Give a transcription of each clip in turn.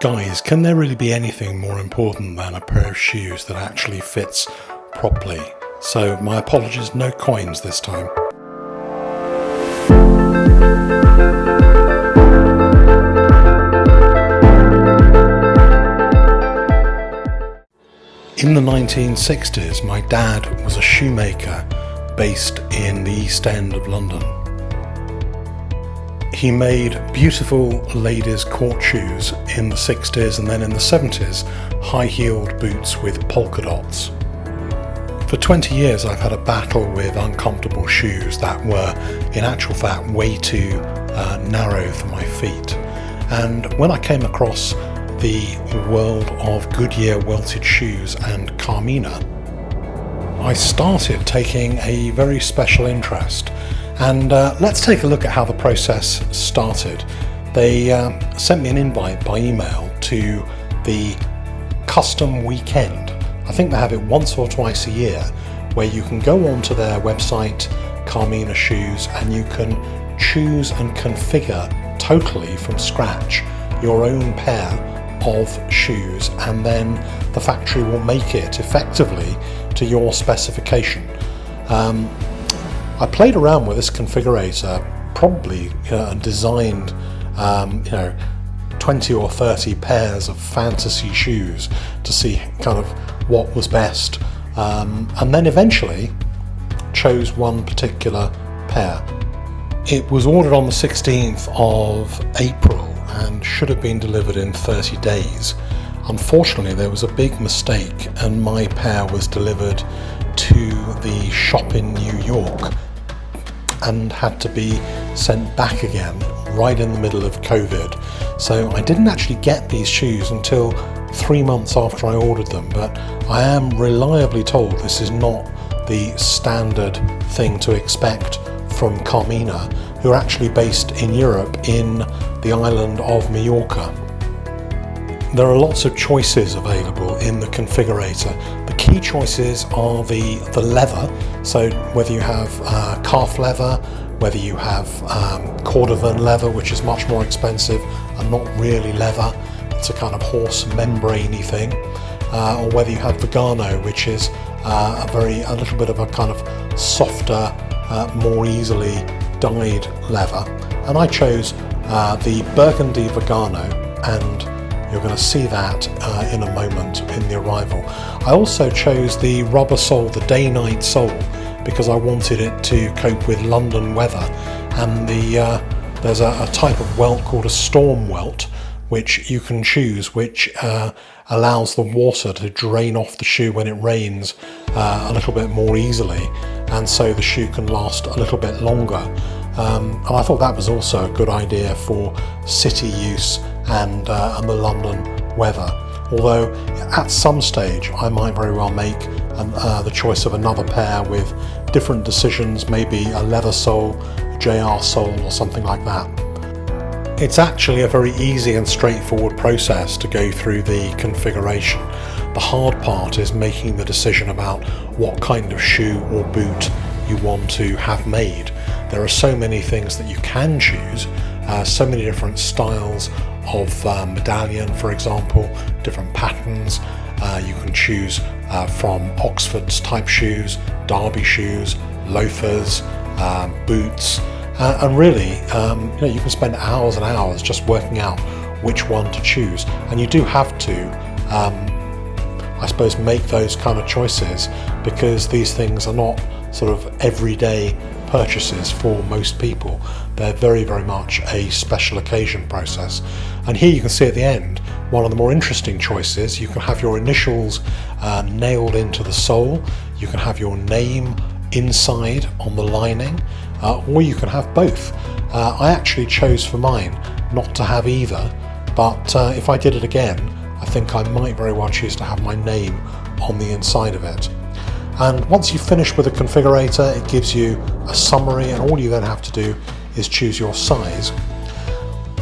Guys, can there really be anything more important than a pair of shoes that actually fits properly? So my apologies, no coins this time. In the 1960s, my dad was a shoemaker based in the East End of London. He made beautiful ladies' court shoes in the 60s, and then in the 70s, high-heeled boots with polka dots. For 20 years I've had a battle with uncomfortable shoes that were, in actual fact, way too narrow for my feet. And when I came across the world of Goodyear welted shoes and Carmina, I started taking a very special interest. And let's take a look at how the process started. They sent me an invite by email to the custom weekend. I think they have it once or twice a year, where you can go onto their website, Carmina Shoes, and you can choose and configure totally from scratch your own pair of shoes, and then the factory will make it effectively to your specification. I played around with this configurator, probably designed 20 or 30 pairs of fantasy shoes to see kind of what was best, and then eventually chose one particular pair. It was ordered on the 16th of April and should have been delivered in 30 days. Unfortunately, there was a big mistake and my pair was delivered to the shop in New York and had to be sent back again right in the middle of COVID. So I didn't actually get these shoes until 3 months after I ordered them, but I am reliably told this is not the standard thing to expect from Carmina, who are actually based in Europe in the island of Mallorca. There are lots of choices available in the configurator. The key choices are the leather, so whether you have calf leather, whether you have cordovan leather, which is much more expensive and not really leather, it's a kind of horse membrane-y thing, or whether you have Vegano, which is a little bit of a kind of softer, more easily dyed leather. And I chose the Bergundy Vegano, and you're going to see that in a moment in the arrival. I also chose the rubber sole, the Dainite sole, because I wanted it to cope with London weather. And there's a type of welt called a storm welt, which you can choose, which allows the water to drain off the shoe when it rains a little bit more easily, and so the shoe can last a little bit longer. And I thought that was also a good idea for city use and the London weather. Although at some stage I might very well make the choice of another pair with different decisions, maybe a leather sole, a JR sole or something like that. It's actually a very easy and straightforward process to go through the configuration. The hard part is making the decision about what kind of shoe or boot you want to have made. There are so many things that you can choose, so many different styles of medallion, for example, different patterns. You can choose from Oxford's type shoes, Derby shoes, loafers, boots, and really you can spend hours and hours just working out which one to choose. And you do have to I suppose make those kind of choices, because these things are not sort of everyday purchases for most people. They're very, very much a special occasion process. And here you can see at the end one of the more interesting choices. You can have your initials nailed into the sole, you can have your name inside on the lining, or you can have both. I actually chose for mine not to have either, but if I did it again, I think I might very well choose to have my name on the inside of it. And once you've finished with the configurator, it gives you a summary, and all you then have to do is choose your size.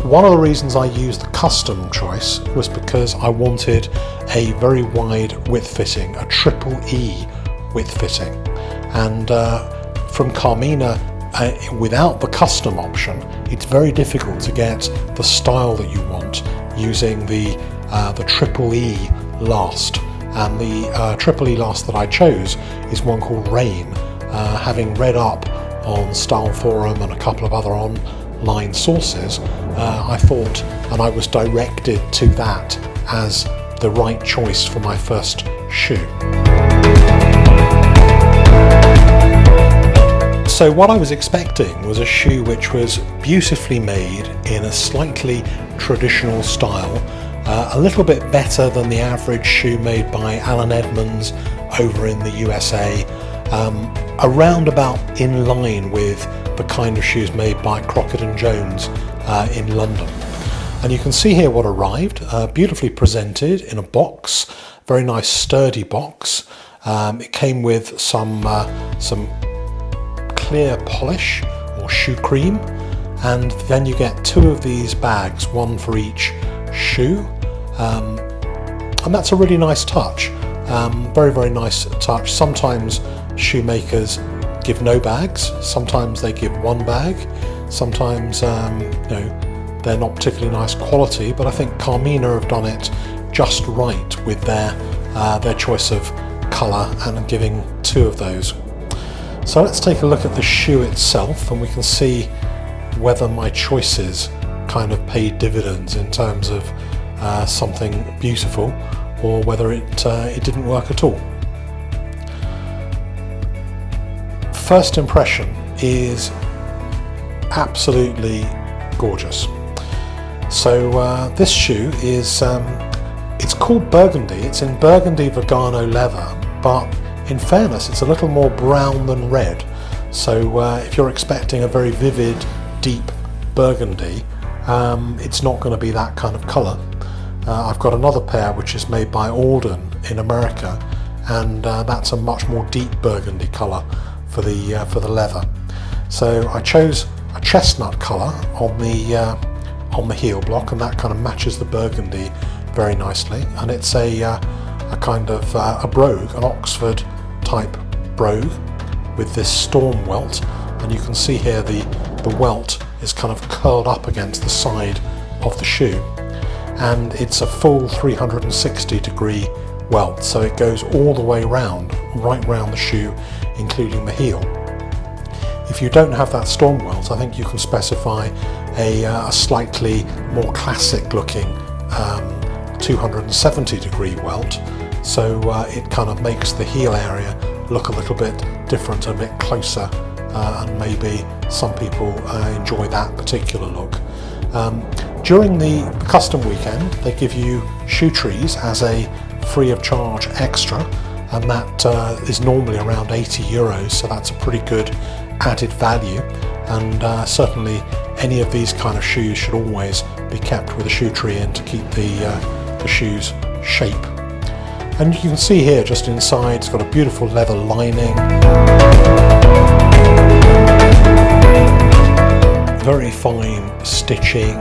One of the reasons I used the custom choice was because I wanted a very wide width fitting, a triple E width fitting. And from Carmina, without the custom option, it's very difficult to get the style that you want using the Triple E last, and the Triple E last that I chose is one called Rain. Having read up on Style Forum and a couple of other online sources, I thought, and I was directed to that as the right choice for my first shoe. So what I was expecting was a shoe which was beautifully made in a slightly traditional style, a little bit better than the average shoe made by Alan Edmonds over in the USA, around about in line with the kind of shoes made by Crocket and Jones in London. And you can see here what arrived, beautifully presented in a box, very nice sturdy box. It came with some clear polish or shoe cream, and then you get two of these bags, one for each shoe, and that's a really nice touch. Very nice touch. Sometimes shoemakers give no bags, sometimes they give one bag, sometimes they're not particularly nice quality, but I think Carmina have done it just right with their choice of colour and giving two of those. So let's take a look at the shoe itself, and we can see whether my choices kind of paid dividends in terms of something beautiful, or whether it didn't work at all. First impression is absolutely gorgeous. So this shoe is it's called Bergundy. It's in Bergundy Vegano Leather, but in fairness, it's a little more brown than red. So if you're expecting a very vivid, deep burgundy, it's not going to be that kind of colour. I've got another pair which is made by Alden in America, and that's a much more deep burgundy colour for the leather. So I chose a chestnut colour on the heel block, and that kind of matches the burgundy very nicely. And it's a kind of a brogue, an Oxford type brogue with this storm welt, and you can see here the welt is kind of curled up against the side of the shoe, and it's a full 360 degree welt, so it goes all the way round, right round the shoe, including the heel. If you don't have that storm welt, I think you can specify a slightly more classic looking 270 degree welt, so it kind of makes the heel area look a little bit different, a bit closer, and maybe some people enjoy that particular look. During the custom weekend, they give you shoe trees as a free of charge extra, and that is normally around €80, so that's a pretty good added value. And certainly any of these kind of shoes should always be kept with a shoe tree in to keep the shoe's shape. And you can see here just inside it's got a beautiful leather lining, very fine stitching,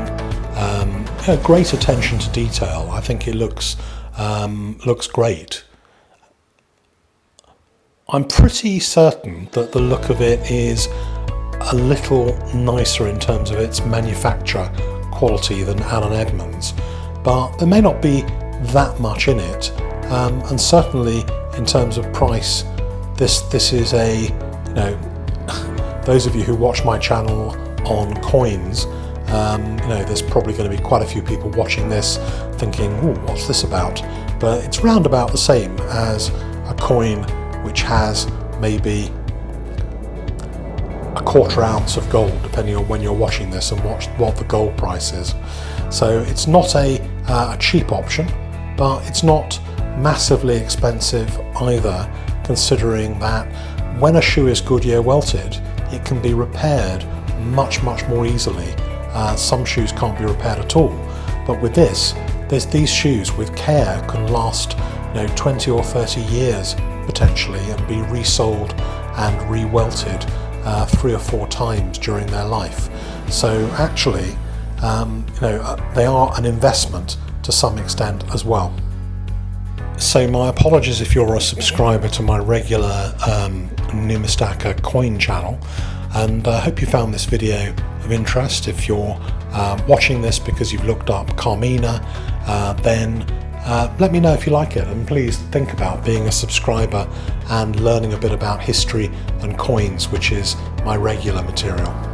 great attention to detail. I think it looks great. I'm pretty certain that the look of it is a little nicer in terms of its manufacture quality than Alan Edmonds, but there may not be that much in it, and certainly in terms of price, this is a, those of you who watch my channel on coins, there's probably going to be quite a few people watching this thinking, "Ooh, what's this about?" But it's round about the same as a coin which has maybe a quarter ounce of gold, depending on when you're watching this and what the gold price is. So it's not a cheap option, but it's not massively expensive either, considering that when a shoe is Goodyear welted, it can be repaired much more easily. Some shoes can't be repaired at all, but with this, these shoes with care can last 20 or 30 years potentially, and be resold and re-welted 3 or 4 times during their life. So actually, they are an investment to some extent as well. So my apologies if you're a subscriber to my regular Numismatics coin channel, and I hope you found this video of interest. If you're watching this because you've looked up Carmina, then let me know if you like it, and please think about being a subscriber and learning a bit about history and coins, which is my regular material.